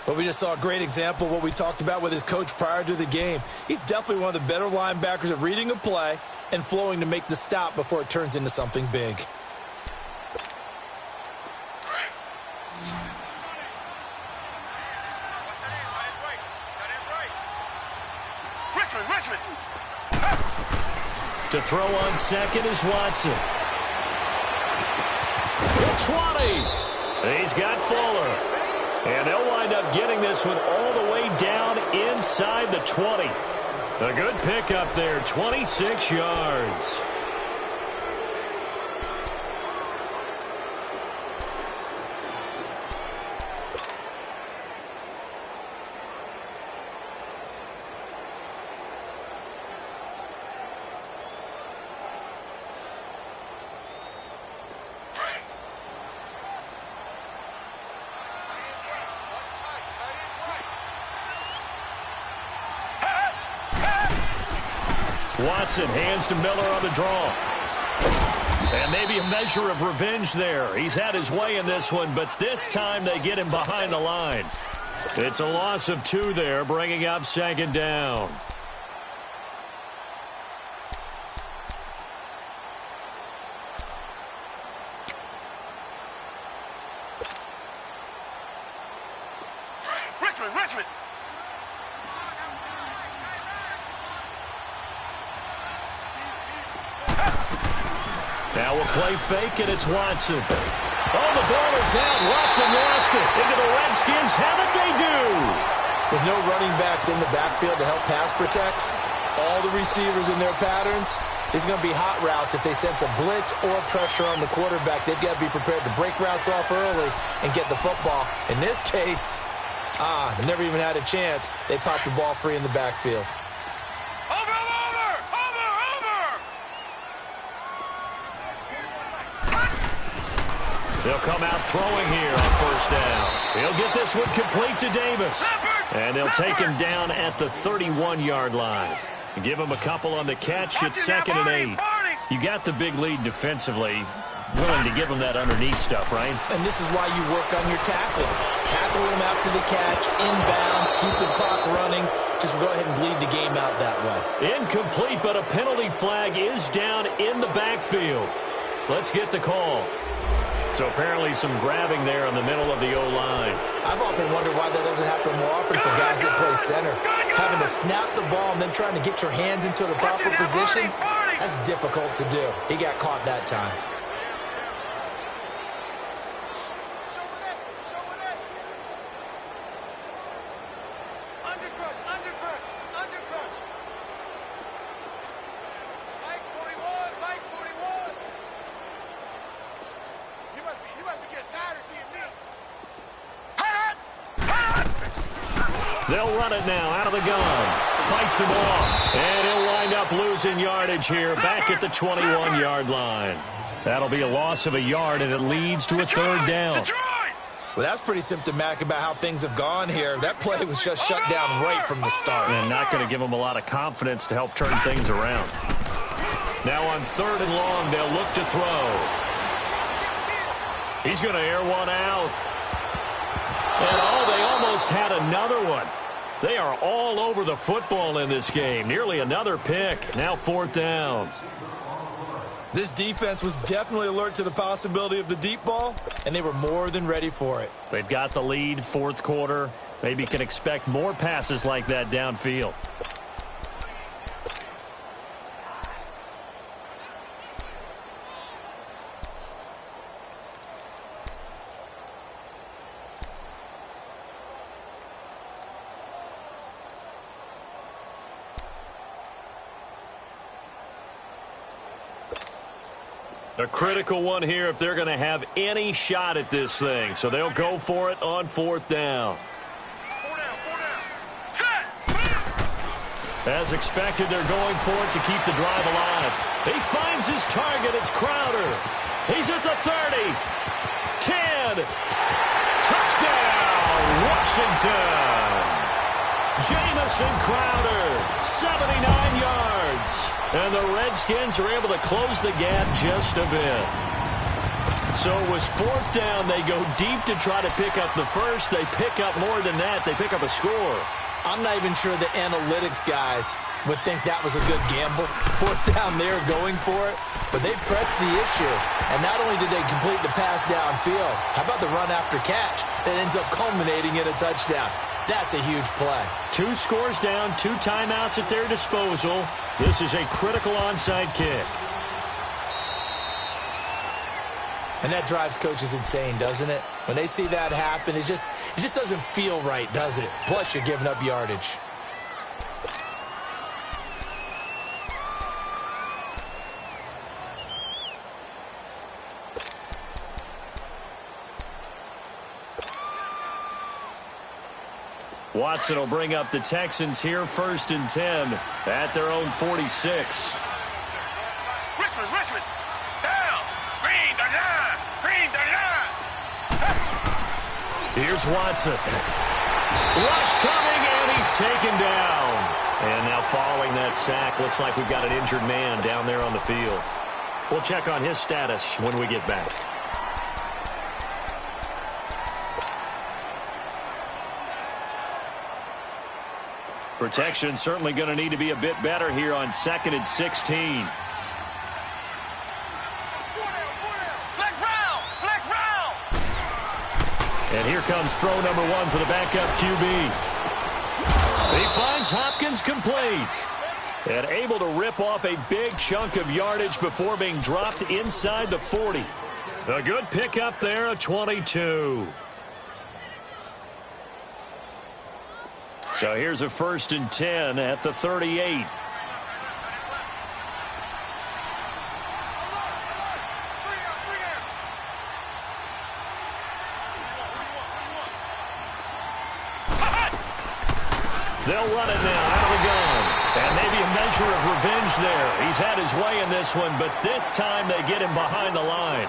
But we just saw a great example of what we talked about with his coach prior to the game. He's definitely one of the better linebackers at reading a play and flowing to make the stop before it turns into something big. Richmond. To throw on second is Watson. 20. He's got Fuller. And they'll wind up getting this one all the way down inside the 20. A good pickup there, 26 yards. Watson hands to Miller on the draw. And maybe a measure of revenge there. He's had his way in this one, but this time they get him behind the line. It's a loss of 2 there, bringing up 2nd down. Richmond. Now we'll play fake, and it's Watson. Oh, the ball is out. Watson lost it. Into the Redskins have it, they do. With no running backs in the backfield to help pass protect, all the receivers in their patterns, it's going to be hot routes. If they sense a blitz or pressure on the quarterback, they've got to be prepared to break routes off early and get the football. In this case, never even had a chance. They popped the ball free in the backfield. Over! They'll come out throwing here on 1st down. He'll get this one complete to Davis. And they'll take him down at the 31-yard line. Give him a couple on the catch. It's 2nd and 8. You got the big lead defensively. Willing to give him that underneath stuff, right? And this is why you work on your tackling. Tackle him after the catch, inbounds, keep the clock running. Just go ahead and bleed the game out that way. Incomplete, but a penalty flag is down in the backfield. Let's get the call. So apparently some grabbing there in the middle of the O-line. I've often wondered why that doesn't happen more often for guys that play center. Having to snap the ball and then trying to get your hands into the proper position, that's difficult to do. He got caught that time. They'll run it now out of the gun. Fights him off. And he'll wind up losing yardage here back at the 21-yard line. That'll be a loss of a yard, and it leads to a third down. Well, that's pretty symptomatic about how things have gone here. That play was just shut down right from the start. And not going to give them a lot of confidence to help turn things around. Now on 3rd and long, they'll look to throw. He's going to air one out. And, they almost had another one. They are all over the football in this game. Nearly another pick. Now 4th down. This defense was definitely alert to the possibility of the deep ball, and they were more than ready for it. They've got the lead, 4th quarter. Maybe can expect more passes like that downfield. A critical one here if they're going to have any shot at this thing. So they'll go for it on 4th down. As expected, they're going for it to keep the drive alive. He finds his target. It's Crowder. He's at the 30. 10. Touchdown, Washington. Jamison Crowder, 79 yards. And the Redskins are able to close the gap just a bit. So it was 4th down. They go deep to try to pick up the first. They pick up more than that. They pick up a score. I'm not even sure the analytics guys would think that was a good gamble. 4th down, they're going for it. But they pressed the issue. And not only did they complete the pass downfield, how about the run after catch that ends up culminating in a touchdown? That's a huge play. 2 scores down, 2 timeouts at their disposal. This is a critical onside kick. And that drives coaches insane, doesn't it? When they see that happen, it just doesn't feel right, does it? Plus, you're giving up yardage. Watson will bring up the Texans here, 1st and 10 at their own 46. Richmond, down, green the line. Here's Watson. Rush coming, and he's taken down. And now following that sack, looks like we've got an injured man down there on the field. We'll check on his status when we get back. Protection certainly going to need to be a bit better here on 2nd and 16. Flex round. And here comes throw number 1 for the backup QB. He finds Hopkins complete. And able to rip off a big chunk of yardage before being dropped inside the 40. A good pickup there, a 22. So here's a 1st and 10 at the 38. They'll run it now out of the gun. And maybe a measure of revenge there. He's had his way in this one, but this time they get him behind the line.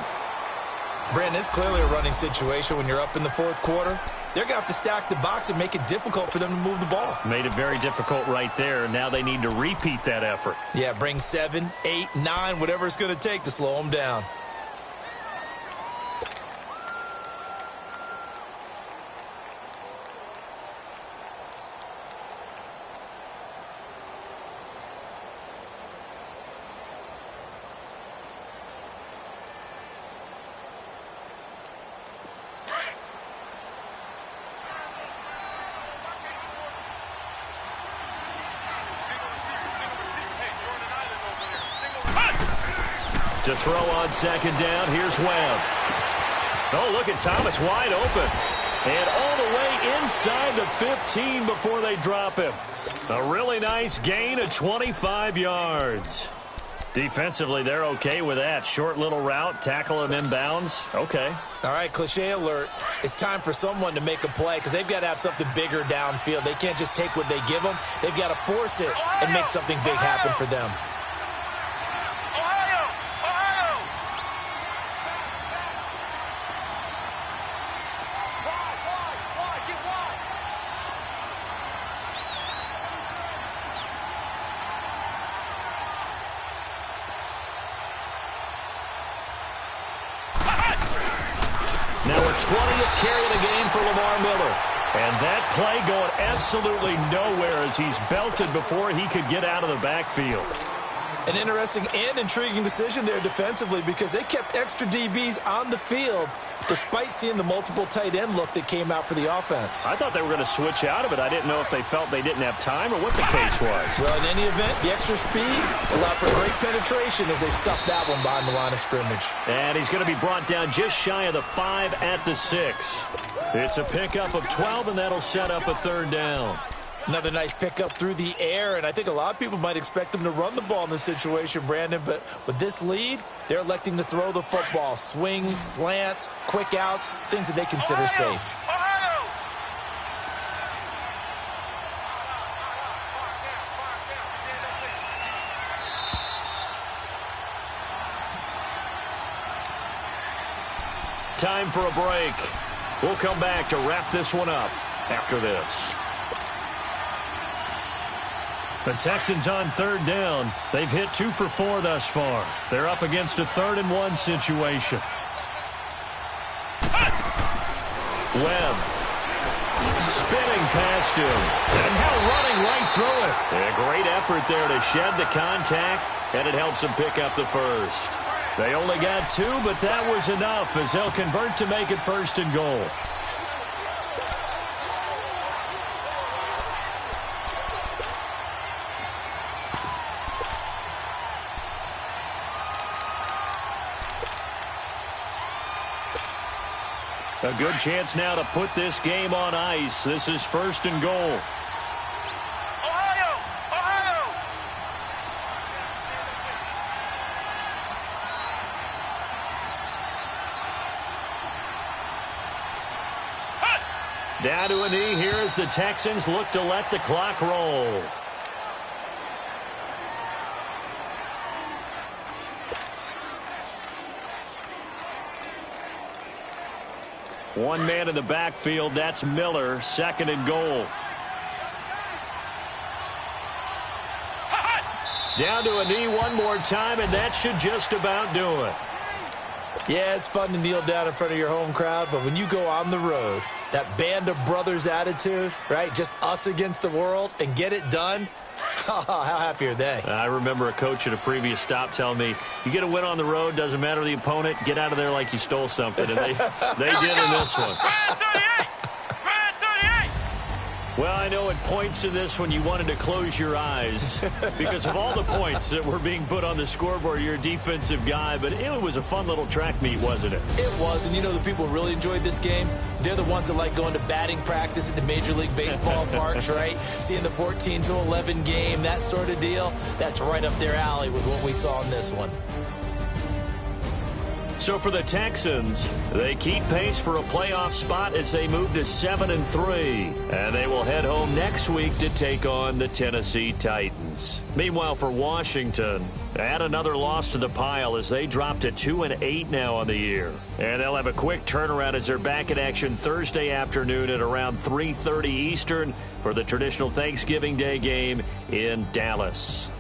Brandon, it's clearly a running situation when you're up in the 4th quarter. They're going to have to stack the box and make it difficult for them to move the ball. Made it very difficult right there. Now they need to repeat that effort. Yeah, bring 7, 8, 9, whatever it's going to take to slow them down. To throw on 2nd down, here's Webb. Oh, look at Thomas wide open. And all the way inside the 15 before they drop him. A really nice gain of 25 yards. Defensively, they're okay with that. Short little route, tackle him inbounds. Okay. All right, cliche alert. It's time for someone to make a play because they've got to have something bigger downfield. They can't just take what they give them. They've got to force it and make something big happen for them. Now a 20th carry of the game for Lamar Miller. And that play going absolutely nowhere as he's belted before he could get out of the backfield. An interesting and intriguing decision there defensively because they kept extra DBs on the field despite seeing the multiple tight end look that came out for the offense. I thought they were going to switch out of it. I didn't know if they felt they didn't have time or what the case was. Well, in any event, the extra speed allowed for great penetration as they stuffed that one behind the line of scrimmage. And he's going to be brought down just shy of the 5 at the 6. It's a pickup of 12, and that'll set up a third down. Another nice pickup through the air, and I think a lot of people might expect them to run the ball in this situation, Brandon, but with this lead, they're electing to throw the football. Swings, slants, quick outs, things that they consider safe. Time for a break. We'll come back to wrap this one up after this. The Texans on third down. They've hit 2 for 4 thus far. They're up against a 3rd-and-1 situation. Webb. Spinning past him. And now running right through it. A great effort there to shed the contact, and it helps them pick up the first. They only got 2, but that was enough as they'll convert to make it 1st and goal. A good chance now to put this game on ice. This is 1st and goal. Down to a knee here as the Texans look to let the clock roll. One man in the backfield, that's Miller, 2nd and goal. Down to a knee one more time, and that should just about do it. Yeah, it's fun to kneel down in front of your home crowd, but when you go on the road, that band of brothers attitude, right? Just us against the world and get it done. How happy are they? I remember a coach at a previous stop telling me, you get a win on the road, doesn't matter the opponent, get out of there like you stole something. And they did in this one. Well, I know at points in this one you wanted to close your eyes because of all the points that were being put on the scoreboard. You're a defensive guy, but it was a fun little track meet, wasn't it? It was, and you know the people who really enjoyed this game? They're the ones that like going to batting practice at the Major League Baseball parks, right? Seeing the 14-11 game, that sort of deal. That's right up their alley with what we saw in this one. So for the Texans, they keep pace for a playoff spot as they move to 7-3. And they will head home next week to take on the Tennessee Titans. Meanwhile, for Washington, add another loss to the pile as they drop to 2-8 now on the year. And they'll have a quick turnaround as they're back in action Thursday afternoon at around 3:30 Eastern for the traditional Thanksgiving Day game in Dallas.